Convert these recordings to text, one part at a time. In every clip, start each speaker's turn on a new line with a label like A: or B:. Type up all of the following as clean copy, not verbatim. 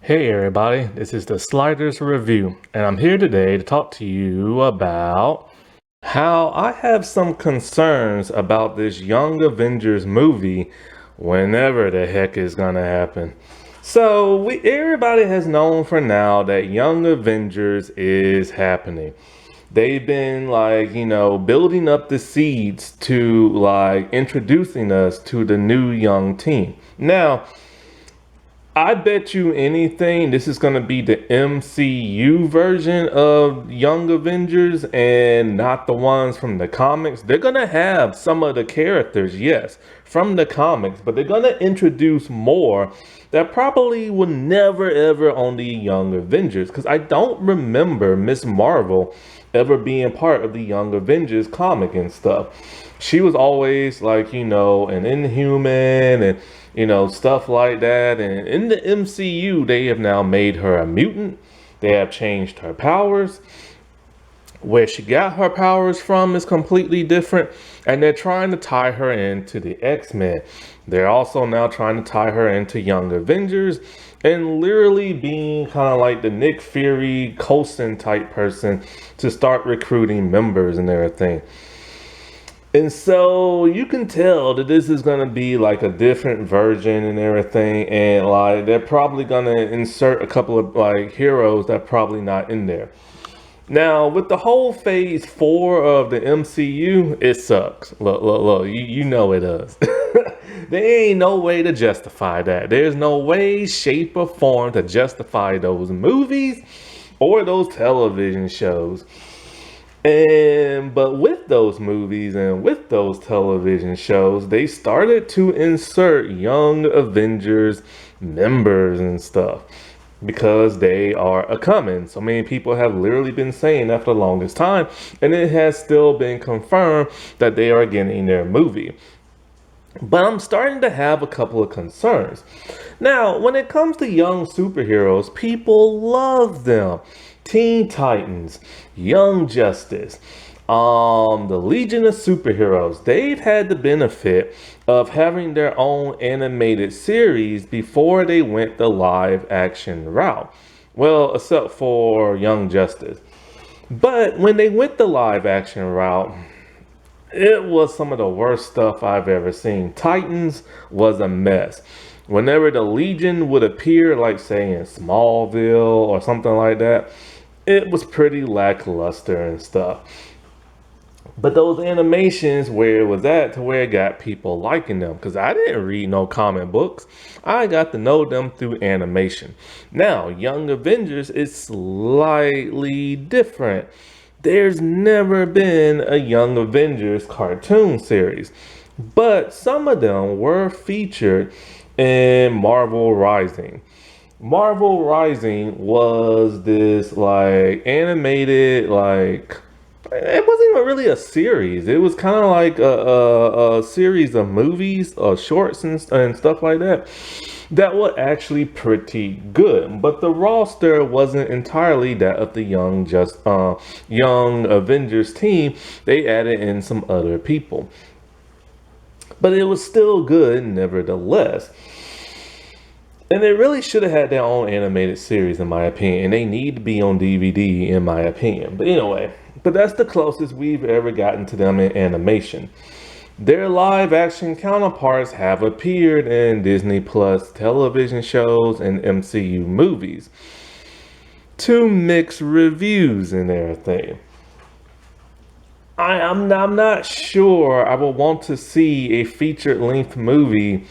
A: Hey everybody, this is the Sliders Review, and I'm here today to talk to you about how I have some concerns about this Young Avengers movie whenever the heck is gonna happen. So everybody has known for now that Young Avengers is happening. They've been building up the seeds to introducing us to the new young team. Now, I bet you anything this is going to be the MCU version of Young Avengers and not the ones from the comics. They're going to have some of the characters, yes, from the comics, but they're going to introduce more that probably will never ever on the Young Avengers, because I don't remember Miss Marvel ever being part of the Young Avengers comic and stuff. She was always an Inhuman and stuff like that. And in the MCU, they have now made her a mutant. They have changed her powers. Where she got her powers from is completely different. And they're trying to tie her into the X-Men. They're also now trying to tie her into Young Avengers and literally being kind of like the Nick Fury, Coulson type person to start recruiting members and everything. And so you can tell that this is going to be like a different version and everything. And like they're probably going to insert a couple of like heroes that probably not in there. Now, with the whole phase 4 of the MCU, it sucks. Look, you know it does. There ain't no way to justify that. There's no way, shape, or form to justify those movies or those television shows. But with those movies and with those television shows, they started to insert Young Avengers members and stuff because they are a coming. So many people have literally been saying that for the longest time, and it has still been confirmed that they are getting their movie. But I'm starting to have a couple of concerns. Now, when it comes to young superheroes, people love them. Teen Titans, Young Justice, the Legion of Superheroes, they've had the benefit of having their own animated series before they went the live action route. Well, except for Young Justice. But when they went the live action route, it was some of the worst stuff I've ever seen. Titans was a mess. Whenever the Legion would appear, like say in Smallville or something like that, it was pretty lackluster and stuff. But those animations where it was at to where it got people liking them, because I didn't read no comic books. I got to know them through animation. Now, Young Avengers is slightly different. There's never been a Young Avengers cartoon series, but some of them were featured in Marvel Rising. Marvel Rising was this like animated, like it wasn't even really a series. It was kind of like a series of movies or shorts and stuff like that that were actually pretty good. But the roster wasn't entirely that of the Young Avengers team. They added in some other people, but it was still good nevertheless. And they really should have had their own animated series, in my opinion. And they need to be on DVD, in my opinion. But anyway, but that's the closest we've ever gotten to them in animation. Their live action counterparts have appeared in Disney Plus television shows and MCU movies to mixed reviews and everything. I'm not sure I would want to see a featured length movie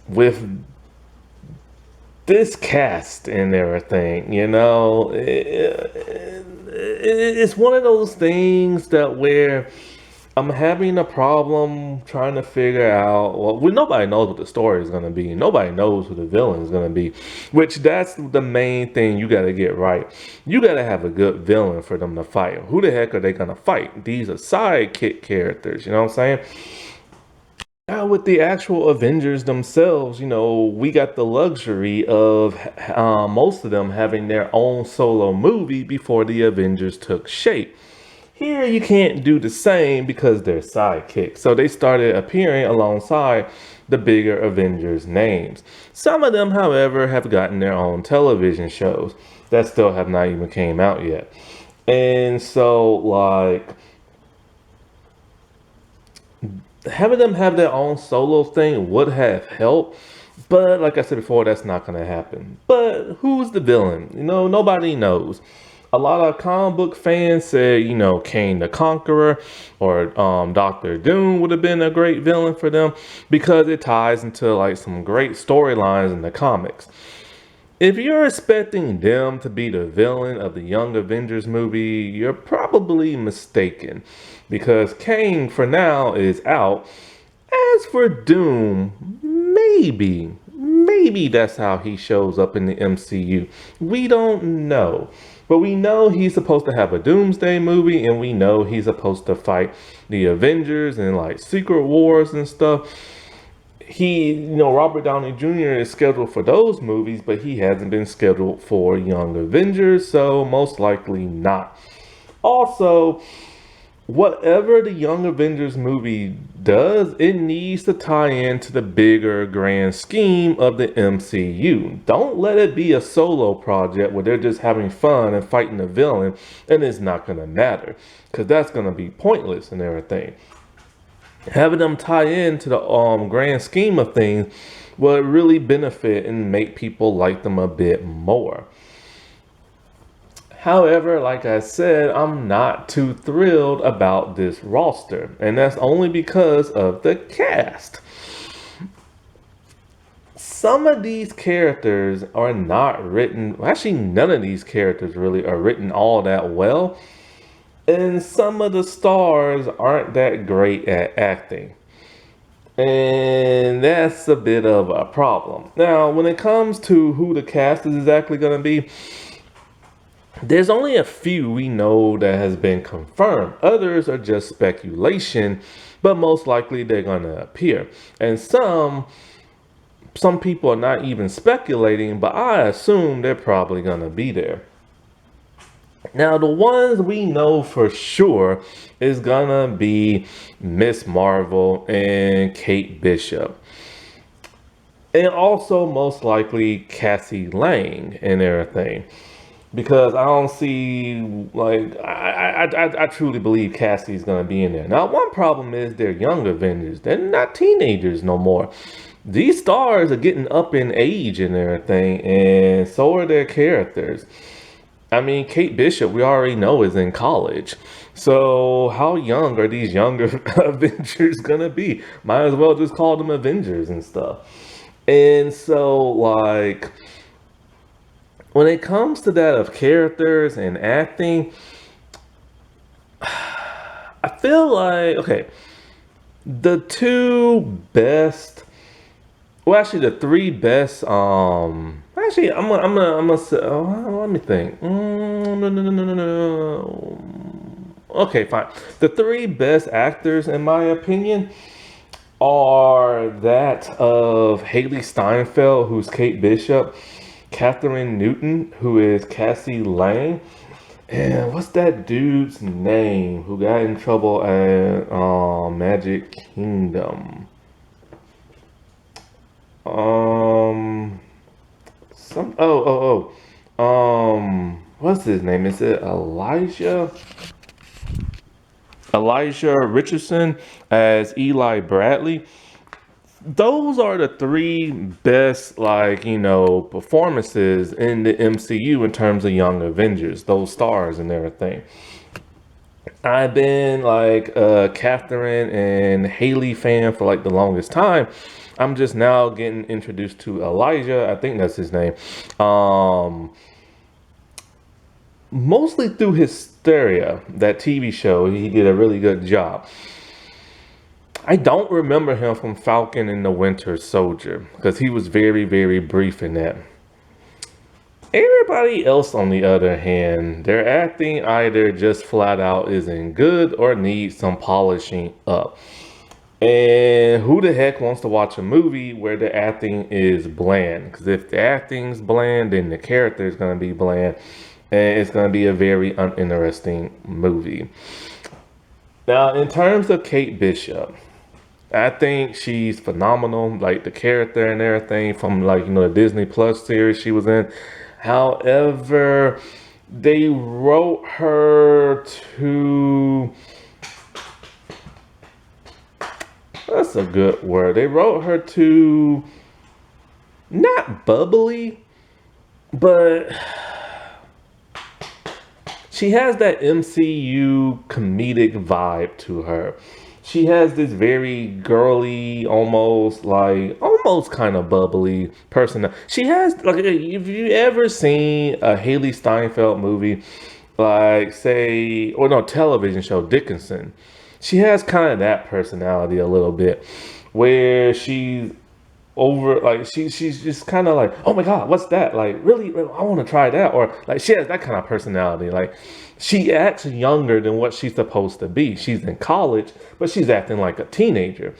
A: with this cast and everything, it's one of those things that where I'm having a problem trying to figure out. Well, nobody knows what the story is going to be. Nobody knows who the villain is going to be, which that's the main thing you got to get right. You got to have a good villain for them to fight. Who the heck are they going to fight? These are sidekick characters, you know what I'm saying? Now, with the actual Avengers themselves, we got the luxury of most of them having their own solo movie before the Avengers took shape. Here, you can't do the same because they're sidekicks. So they started appearing alongside the bigger Avengers names. Some of them, however, have gotten their own television shows that still have not even came out yet. And so, like, having them have their own solo thing would have helped. But like I said before, that's not going to happen. But who's the villain? Nobody knows. A lot of comic book fans say, Kane the Conqueror or Doctor Doom would have been a great villain for them because it ties into like some great storylines in the comics. If you're expecting them to be the villain of the Young Avengers movie, you're probably mistaken because Kane for now is out. As for Doom, maybe that's how he shows up in the MCU. We don't know. But we know he's supposed to have a Doomsday movie, and we know he's supposed to fight the Avengers and like Secret Wars and stuff. Robert Downey Jr. is scheduled for those movies, but he hasn't been scheduled for Young Avengers, so most likely not. Also, whatever the Young Avengers movie does, it needs to tie into the bigger grand scheme of the MCU. Don't let it be a solo project where they're just having fun and fighting a villain and it's not going to matter, because that's going to be pointless and everything. Having them tie into the grand scheme of things will really benefit and make people like them a bit more. However, like I said, I'm not too thrilled about this roster, and that's only because of the cast. Some of these characters are not written, actually none of these characters really are written all that well, and some of the stars aren't that great at acting. And that's a bit of a problem. Now, when it comes to who the cast is exactly going to be, there's only a few we know that has been confirmed. Others are just speculation, but most likely they're going to appear. And some people are not even speculating, but I assume they're probably going to be there. Now, the ones we know for sure is going to be Miss Marvel and Kate Bishop. And also most likely Cassie Lang and everything. Because I don't see, like, I truly believe Cassie's going to be in there. Now, one problem is they're young Avengers. They're not teenagers no more. These stars are getting up in age and everything, and so are their characters. I mean, Kate Bishop, we already know, is in college. So how young are these younger Avengers going to be? Might as well just call them Avengers and stuff. And so, like, when it comes to that of characters and acting, I feel like, okay, the three best, actually, I'm gonna say, let me think. No. Okay, fine. The three best actors, in my opinion, are that of Haley Steinfeld, who's Kate Bishop, Catherine Newton, who is Cassie Lang, and what's that dude's name who got in trouble at Magic Kingdom? What's his name? Is it Elijah Richardson as Eli Bradley? Those are the three best, performances in the MCU in terms of Young Avengers, those stars and everything. I've been a Catherine and Haley fan for the longest time. I'm just now getting introduced to Elijah. I think that's his name. Mostly through Hysteria, that TV show. He did a really good job. I don't remember him from Falcon and the Winter Soldier because he was very, very brief in that. Everybody else, on the other hand, their acting either just flat out isn't good or needs some polishing up. And who the heck wants to watch a movie where the acting is bland? Because if the acting's bland, then the character is going to be bland. And it's going to be a very uninteresting movie. Now, in terms of Kate Bishop, I think she's phenomenal, like the character and everything from like the Disney Plus series she was in. However, they wrote her to that's a good word. They wrote her to not bubbly, but she has that MCU comedic vibe to her. She has this very girly, almost kind of bubbly person. She has like, if you ever seen a Haley Steinfeld movie, like say, or no, television show Dickinson, she has kind of that personality a little bit, where she's over like she's just kind of like, oh my god, what's that, like really I want to try that, or like she has that kind of personality. Like she acts younger than what she's supposed to be. She's in college, but she's acting like a teenager.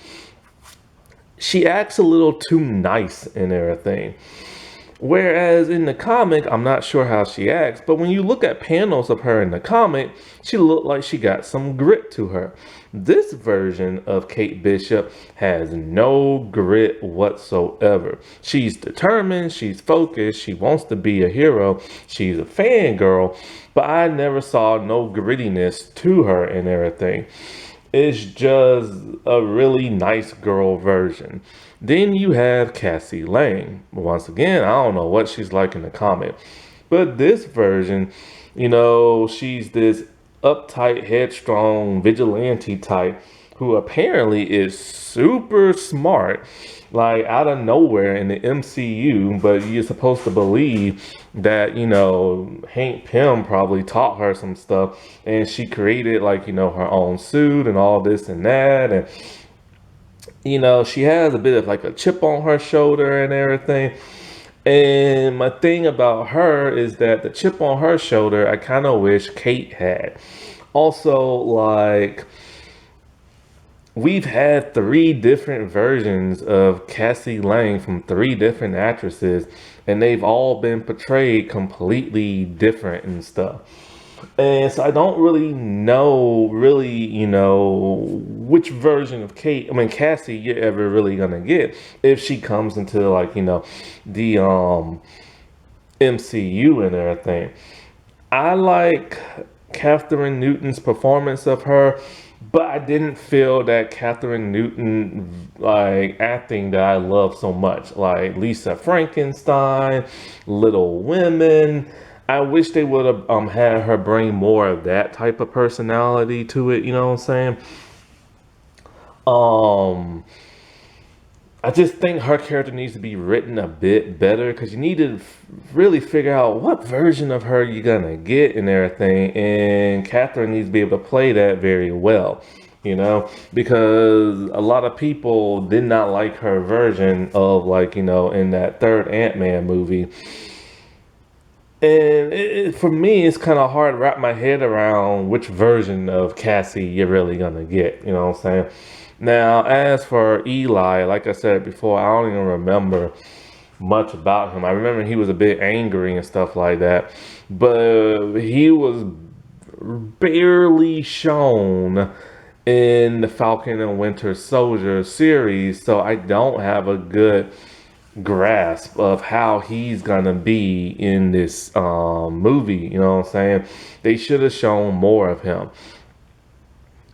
A: She acts a little too nice and everything. Whereas in the comic, I'm not sure how she acts, but when you look at panels of her in the comic, she looked like she got some grit to her. This version of Kate Bishop has no grit whatsoever. She's determined, she's focused, she wants to be a hero, she's a fangirl, but I never saw no grittiness to her and everything. It's just a really nice girl version. Then you have Cassie Lang. Once again, I don't know what she's like in the comic. But this version, she's this uptight, headstrong, vigilante type who apparently is super smart, like out of nowhere in the MCU, but you're supposed to believe that, Hank Pym probably taught her some stuff and she created like, her own suit and all this and that. And, she has a bit of like a chip on her shoulder and everything. And my thing about her is that the chip on her shoulder, I kind of wish Kate had. Also, like, we've had 3 different versions of Cassie Lang from 3 different actresses, and they've all been portrayed completely different and stuff. And so I don't really know, which version of Cassie you're ever really gonna get if she comes into like, the MCU and everything. I like Catherine Newton's performance of her, but I didn't feel that Catherine Newton like acting that I love so much, like Lisa Frankenstein, Little Women. I wish they would have had her bring more of that type of personality to it. You know what I'm saying? Um, I just think her character needs to be written a bit better because you need to really figure out what version of her you're gonna get and everything. And Catherine needs to be able to play that very well, because a lot of people did not like her version of like, in that third Ant-Man movie. And for me, it's kind of hard to wrap my head around which version of Cassie you're really gonna get. You know what I'm saying? Now, as for Eli, like I said before, I don't even remember much about him. I remember he was a bit angry and stuff like that, but he was barely shown in the Falcon and Winter Soldier series, so I don't have a good grasp of how he's gonna be in this movie. You know what I'm saying? They should have shown more of him.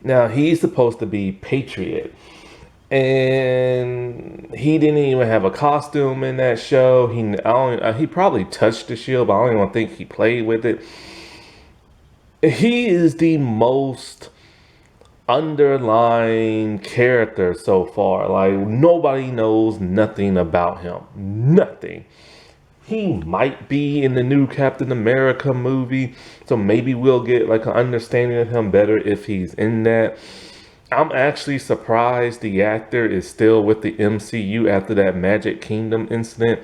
A: Now he's supposed to be Patriot, and he didn't even have a costume in that show. He probably touched the shield, but I don't even think he played with it. He is the most underlying character so far. Like nobody knows nothing about him. Nothing. He might be in the new Captain America movie, so maybe we'll get like an understanding of him better if he's in that. I'm actually surprised the actor is still with the MCU after that Magic Kingdom incident.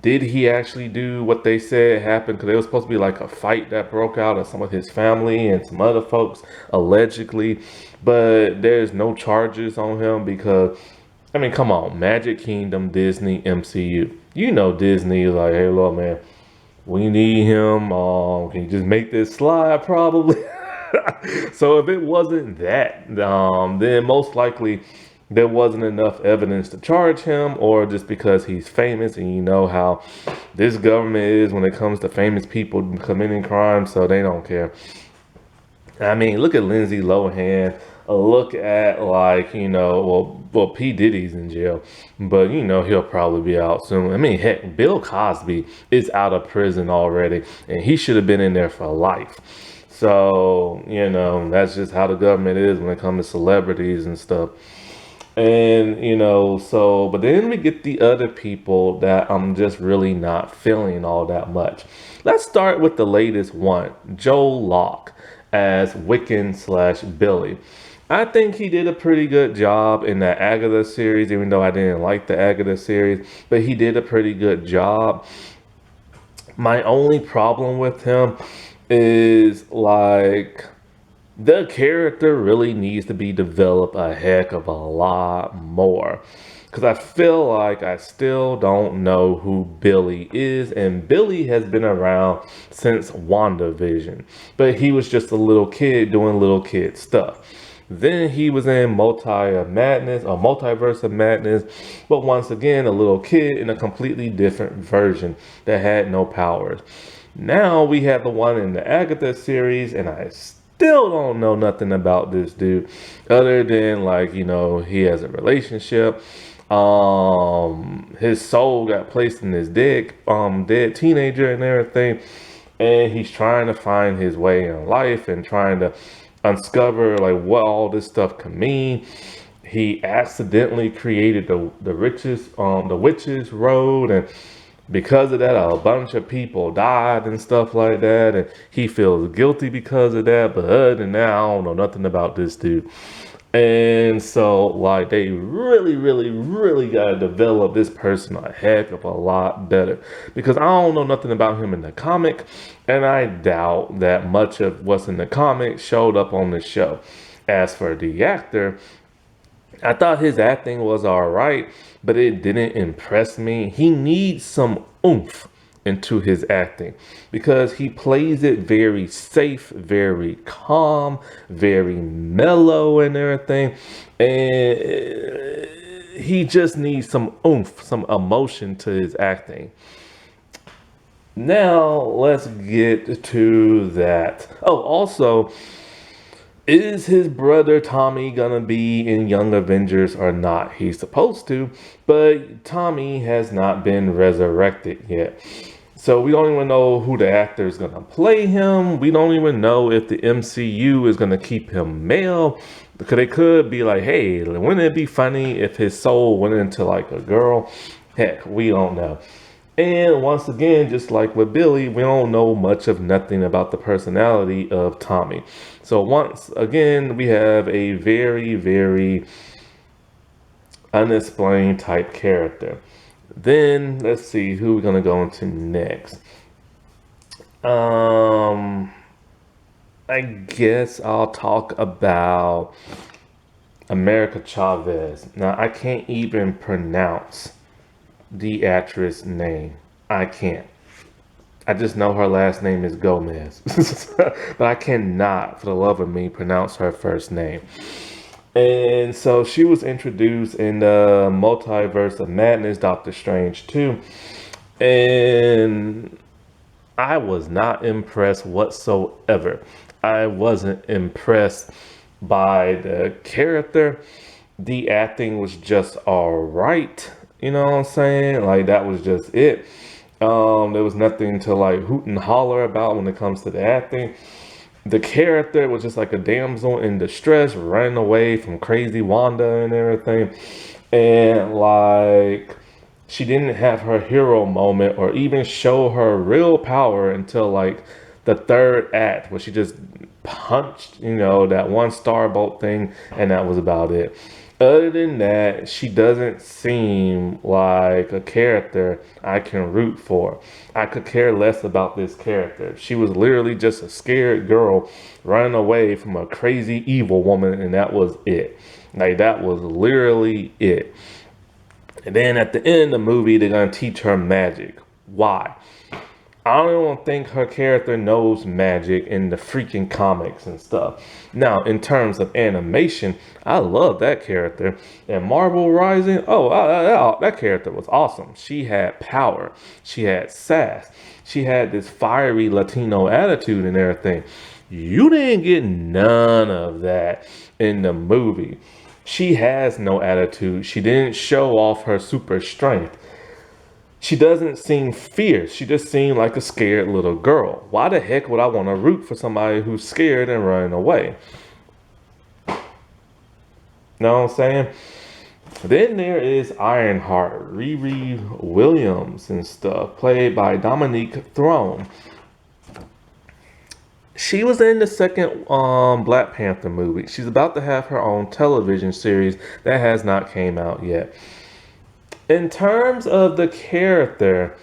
A: Did he actually do what they said happened? Because there was supposed to be like a fight that broke out of some of his family and some other folks allegedly, but there's no charges on him because, come on, Magic Kingdom, Disney, MCU. Disney is like, hey, look, man, we need him. Can you just make this slide? Probably. So if it wasn't that, then most likely there wasn't enough evidence to charge him, or just because he's famous, and you know how this government is when it comes to famous people committing crimes, so they don't care. I mean, look at Lindsay Lohan. Look at, like, well, P Diddy's in jail, but he'll probably be out soon. I mean, heck, Bill Cosby is out of prison already, and he should have been in there for life. So that's just how the government is when it comes to celebrities and stuff. And so, but then we get the other people that I'm just really not feeling all that much. Let's start with the latest one, Joel Locke as Wiccan slash Billy. I think he did a pretty good job in the Agatha series, even though I didn't like the Agatha series, but he did a pretty good job. My only problem with him is, like, the character really needs to be developed a heck of a lot more. Because I feel like I still don't know who Billy is. And Billy has been around since WandaVision. But he was just a little kid doing little kid stuff. Then he was in Multiverse of Madness. But once again, a little kid in a completely different version that had no powers. Now we have the one in the Agatha series, and I still don't know nothing about this dude other than, like, he has a relationship. His soul got placed in this dead teenager and everything, and he's trying to find his way in life and trying to uncover, like, what all this stuff can mean. He accidentally created the witches road, and because of that, a bunch of people died and stuff like that, and he feels guilty because of that. But other than that, I don't know nothing about this dude. And so, like, they really, really, really got to develop this person a heck of a lot better, because I don't know nothing about him in the comic, and I doubt that much of what's in the comic showed up on the show. As for the actor, I thought his acting was all right, but it didn't impress me. He needs some oomph into his acting, because he plays it very safe, very calm, very mellow and everything. And he just needs some oomph, some emotion to his acting. Now, let's get to that. Oh, also, is his brother Tommy gonna be in Young Avengers or not? He's supposed to, but Tommy has not been resurrected yet. So we don't even know who the actor is gonna play him. We don't even know if the MCU is gonna keep him male. Because they could be like, hey, wouldn't it be funny if his soul went into, like, a girl? Heck, we don't know. And once again, just like with Billy, we don't know much of nothing about the personality of Tommy. So once again, we have a very, very unexplained type character. Then let's see who we're gonna go into next. I guess I'll talk about America Chavez. Now, I can't even pronounce the actress name. I can't. I just know her last name is Gomez. But I cannot, for the love of me, pronounce her first name. And so she was introduced in the Multiverse of Madness, Doctor Strange 2. And I was not impressed whatsoever. I wasn't impressed by the character. The acting was just all right. You know what I'm saying? Like, that was just it. There was nothing to, like, hoot and holler about when it comes to the acting. The character was just like a damsel in distress, running away from crazy Wanda and everything. And, like, she didn't have her hero moment or even show her real power until, like, the third act, where she just punched, that one starbolt thing, and that was about it. Other than that, she doesn't seem like a character I can root for. I could care less about this character. She was literally just a scared girl running away from a crazy evil woman, and that was it. Like, that was literally it. And then at the end of the movie, they're going to teach her magic. Why? I don't think her character knows magic in the freaking comics and stuff. Now, in terms of animation, I love that character. And Marvel Rising, that character was awesome. She had power, she had sass, she had this fiery Latino attitude and everything. You didn't get none of that in the movie. She has no attitude. She didn't show off her super strength. She doesn't seem fierce. She just seemed like a scared little girl. Why the heck would I want to root for somebody who's scared and running away? Know what I'm saying? Then there is Ironheart, Riri Williams and stuff, played by Dominique Throne. She was in the second Black Panther movie. She's about to have her own television series that has not came out yet. In terms of the character,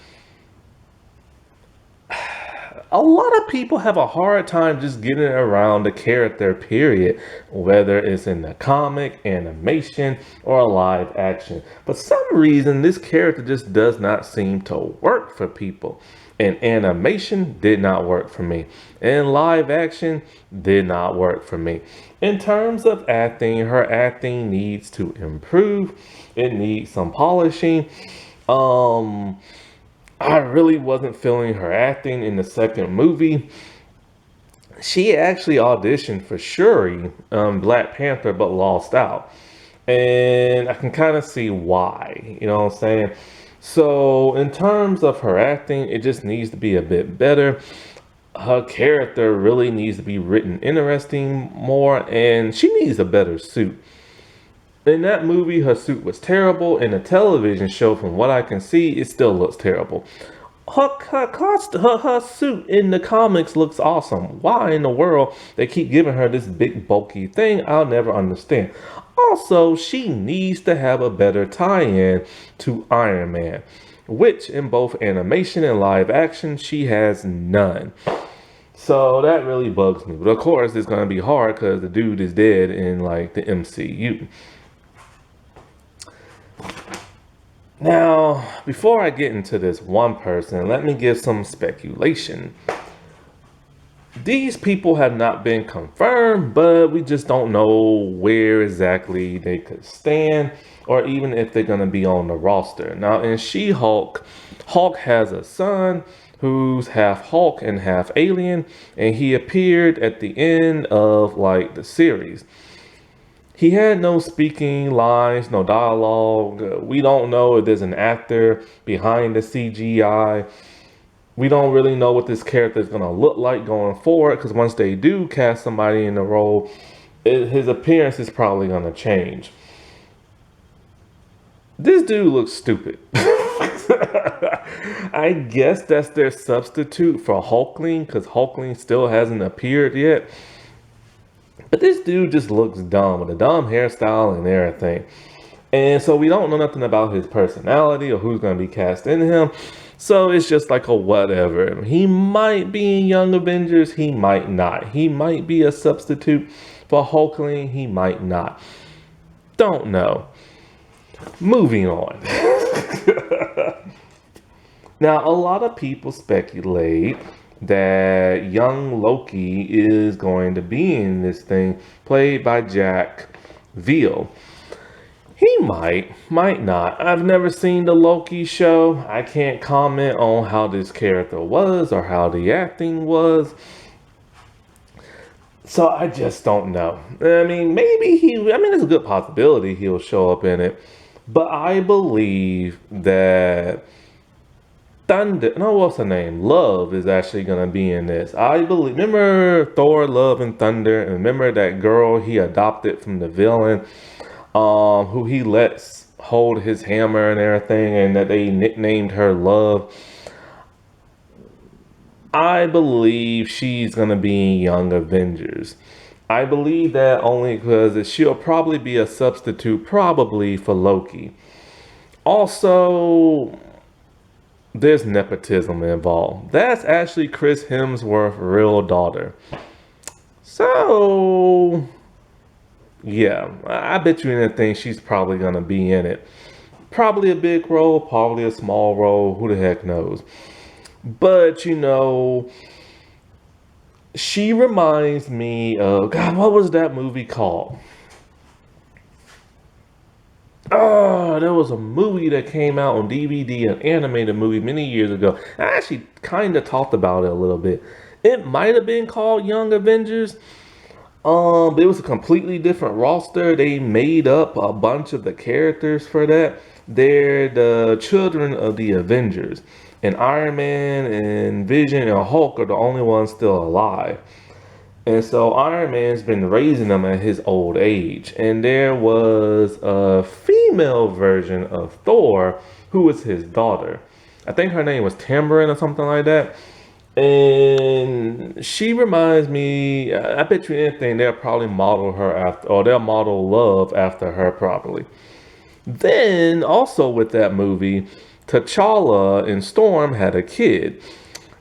A: a lot of people have a hard time just getting around the character, period, whether it's in the comic, animation, or live action. For some reason, this character just does not seem to work for people. And animation did not work for me. And live action did not work for me. In terms of acting, her acting needs to improve. It needs some polishing. I really wasn't feeling her acting in the second movie. She actually auditioned for Shuri, Black Panther, but lost out. And I can kind of see why, you know what I'm saying? So, in terms of her acting, it just needs to be a bit better. Her character really needs to be written interesting more, and she needs a better suit. In that movie, her suit was terrible. In the television show, from what I can see, it still looks terrible. Her suit in the comics looks awesome. Why in the world they keep giving her this big bulky thing? I'll never understand. Also, she needs to have a better tie-in to Iron Man, which in both animation and live action, she has none. So that really bugs me. But of course, it's going to be hard because the dude is dead in like the MCU. Now, before I get into this one person, let me give some speculation. These people have not been confirmed, but we just don't know where exactly they could stand or even if they're going to be on the roster. Now, in She-Hulk, Hulk has a son who's half Hulk and half alien, and he appeared at the end of like the series. He had no speaking lines, no dialogue. We don't know if there's an actor behind the CGI. We don't really know what this character is going to look like going forward, because once they do cast somebody in the role, his appearance is probably going to change. This dude looks stupid. I guess that's their substitute for Hulkling, because Hulkling still hasn't appeared yet. But this dude just looks dumb with a dumb hairstyle and everything. And so we don't know nothing about his personality or who's going to be cast in him. So it's just like a whatever. He might be in Young Avengers. He might not. He might be a substitute for Hulkling. He might not. Don't know. Moving on. Now, a lot of people speculate that young Loki is going to be in this thing, played by Jack Veal. He might not. I've never seen the Loki show. I can't comment on how this character was or how the acting was. So I just don't know. I mean, there's a good possibility he'll show up in it. But I believe that what's her name? Love is actually going to be in this. I believe, remember Thor, Love, and Thunder? And remember that girl he adopted from the villain, who he lets hold his hammer and everything, and that they nicknamed her Love? I believe she's going to be in Young Avengers. I believe that only because she'll probably be a substitute, probably for Loki. Also, there's nepotism involved. That's actually Chris Hemsworth's real daughter. So, yeah, I bet you anything she's probably going to be in it. Probably a big role, probably a small role, who the heck knows. But she reminds me of, God, what was that movie called? Oh, there was a movie that came out on DVD, an animated movie many years ago. I actually kind of talked about it a little bit. It might have been called Young Avengers. It was a completely different roster. They made up a bunch of the characters for that. They're the children of the Avengers. And Iron Man and Vision and Hulk are the only ones still alive. And so Iron Man's been raising them at his old age. And there was a female version of Thor who was his daughter. I think her name was Tambourine or something like that. And she reminds me, I bet you anything, they'll probably model her after, or they'll model love after her properly. Then, also with that movie, T'Challa and Storm had a kid.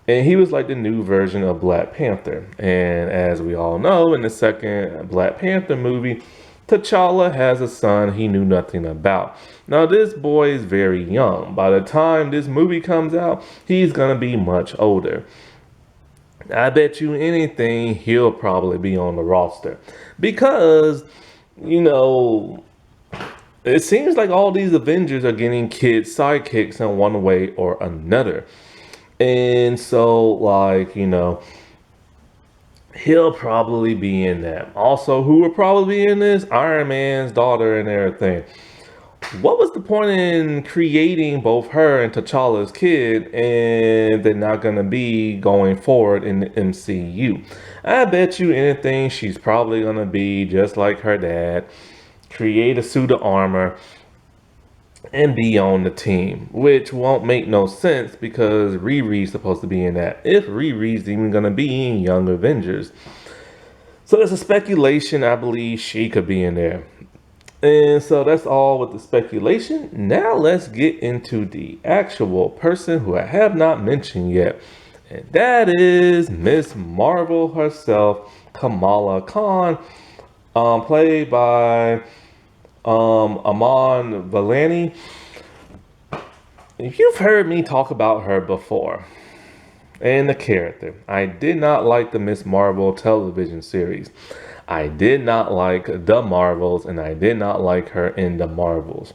A: And he was like the new version of Black Panther. And as we all know, in the second Black Panther movie, T'Challa has a son he knew nothing about. Now, this boy is very young. By the time this movie comes out, he's going to be much older. I bet you anything he'll probably be on the roster. Because, you know, it seems like all these Avengers are getting kids sidekicks in one way or another. And so, like, he'll probably be in that. Also, who will probably be in this? Iron Man's daughter and everything. What was the point in creating both her and T'Challa's kid and they're not going to be going forward in the MCU? I bet you anything she's probably going to be just like her dad, create a suit of armor, and be on the team, which won't make no sense because Riri's supposed to be in that. If Riri's even going to be in Young Avengers. So there's a speculation, I believe she could be in there. And so that's all with the speculation. Now let's get into the actual person who I have not mentioned yet. And that is Miss Marvel herself, Kamala Khan, played by Amon Vellani. You've heard me talk about her before. And the character. I did not like the Miss Marvel television series. I did not like the Marvels, and I did not like her in the Marvels.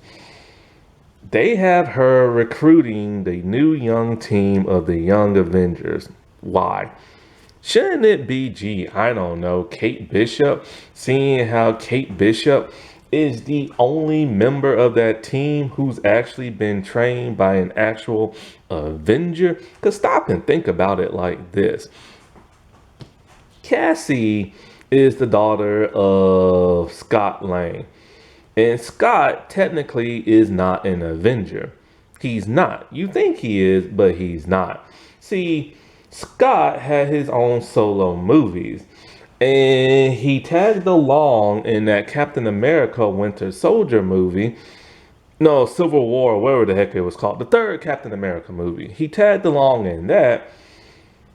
A: They have her recruiting the new young team of the Young Avengers. Why? Shouldn't it be, I don't know, Kate Bishop? Seeing how Kate Bishop is the only member of that team who's actually been trained by an actual Avenger? Because stop and think about it like this. Cassie is the daughter of Scott Lang. And Scott technically is not an Avenger. He's not. You think he is, but he's not. See, Scott had his own solo movies. And he tagged along in that Captain America Winter Soldier movie. No, Civil War, whatever the heck it was called. The third Captain America movie. He tagged along in that.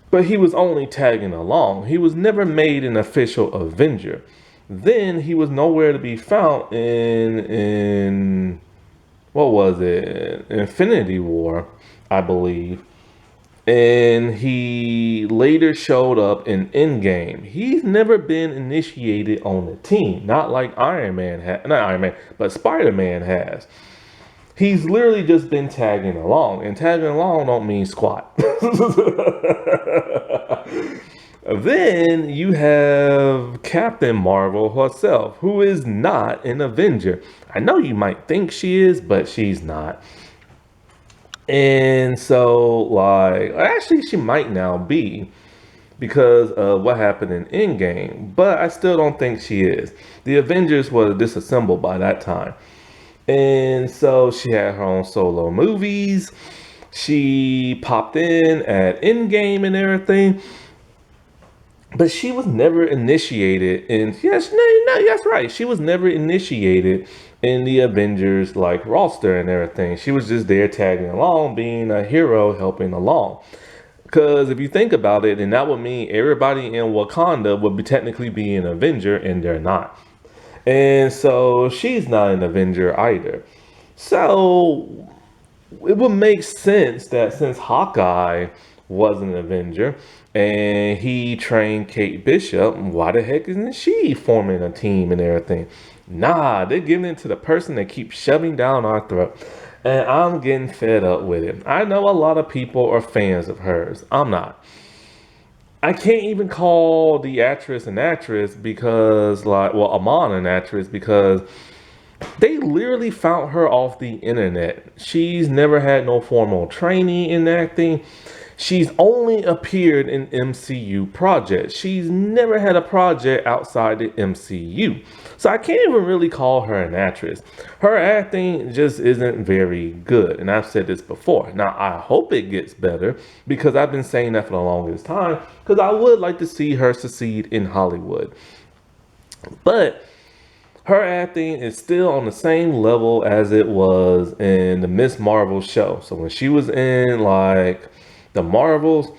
A: But he was only tagging along. He was never made an official Avenger. Then he was nowhere to be found in what was it? Infinity War, I believe. And he later showed up in Endgame. He's never been initiated on the team. Not like Iron Man not Iron Man, but Spider-Man has. He's literally just been tagging along, and tagging along don't mean squat. Then you have Captain Marvel herself, who is not an Avenger. I know you might think she is, but she's not. And so, like, actually she might now be because of what happened in Endgame, but I still don't think she is. The Avengers were disassembled by that time. And so she had her own solo movies. She popped in at Endgame and everything. But she was never initiated in, yes, no, that's right. She was never initiated in the Avengers like roster and everything. She was just there tagging along, being a hero, helping along. Because if you think about it, then that would mean everybody in Wakanda would be technically be an Avenger, and they're not. And so she's not an Avenger either. So it would make sense that since Hawkeye was an Avenger, and he trained Kate Bishop. Why the heck isn't she forming a team and everything? Nah, they're giving it to the person that keeps shoving down our throat. And I'm getting fed up with it. I know a lot of people are fans of hers. I'm not. I can't even call the actress an actress because, like, well, Amon an actress because they literally found her off the internet. She's never had no formal training in acting. She's only appeared in MCU projects. She's never had a project outside the MCU. So I can't even really call her an actress. Her acting just isn't very good. And I've said this before. Now, I hope it gets better because I've been saying that for the longest time because I would like to see her succeed in Hollywood. But her acting is still on the same level as it was in the Miss Marvel show. So when she was in like the Marvels,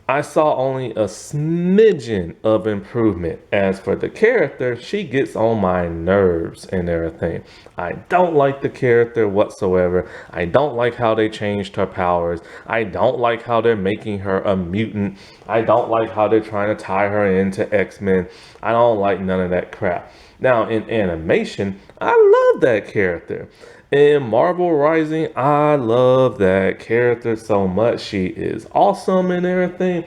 A: I saw only a smidgen of improvement. As for the character, she gets on my nerves and everything. I don't like the character whatsoever. I don't like how they changed her powers. I don't like how they're making her a mutant. I don't like how they're trying to tie her into X-Men. I don't like none of that crap. Now, in animation, I love that character. In Marvel Rising, I love that character so much. She is awesome and everything.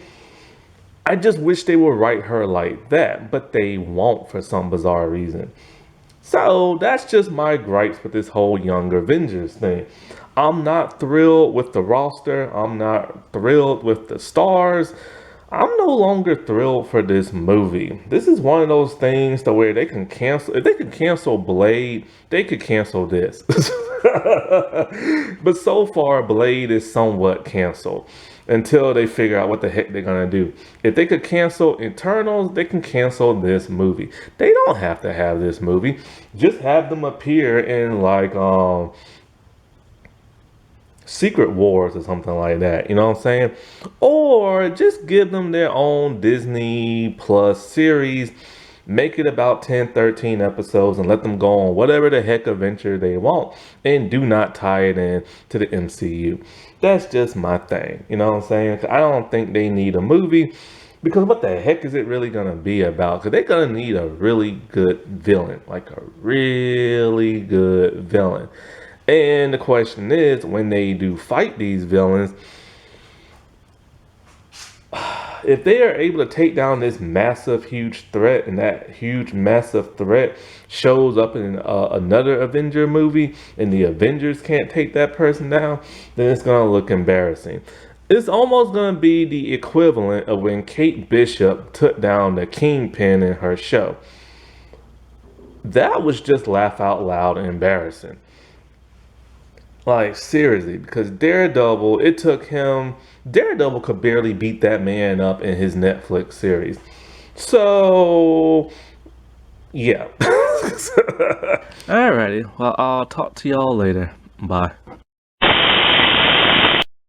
A: I just wish they would write her like that, but they won't for some bizarre reason. So that's just my gripes with this whole Young Avengers thing. I'm not thrilled with the roster. I'm not thrilled with the stars. I'm no longer thrilled for this movie. This is one of those things to where they can cancel. If they could cancel Blade, they could cancel this. But so far, Blade is somewhat canceled until they figure out what the heck they're gonna do. If they could cancel Eternals, they can cancel this movie. They don't have to have this movie. Just have them appear in like Secret Wars or something like that, you know what I'm saying? Or just give them their own Disney Plus series, make it about 10, 13 episodes and let them go on whatever the heck adventure they want and do not tie it in to the MCU. That's just my thing, you know what I'm saying? I don't think they need a movie because what the heck is it really going to be about? Because they're going to need a really good villain, like a really good villain. And the question is, when they do fight these villains, if they are able to take down this massive, huge threat, and that huge, massive threat shows up in another Avenger movie, and the Avengers can't take that person down, then it's going to look embarrassing. It's almost going to be the equivalent of when Kate Bishop took down the Kingpin in her show. That was just laugh out loud and embarrassing. Like, seriously, because Daredevil, it took him, Daredevil could barely beat that man up in his Netflix series. So, yeah.
B: Alrighty, well, I'll talk to y'all later. Bye.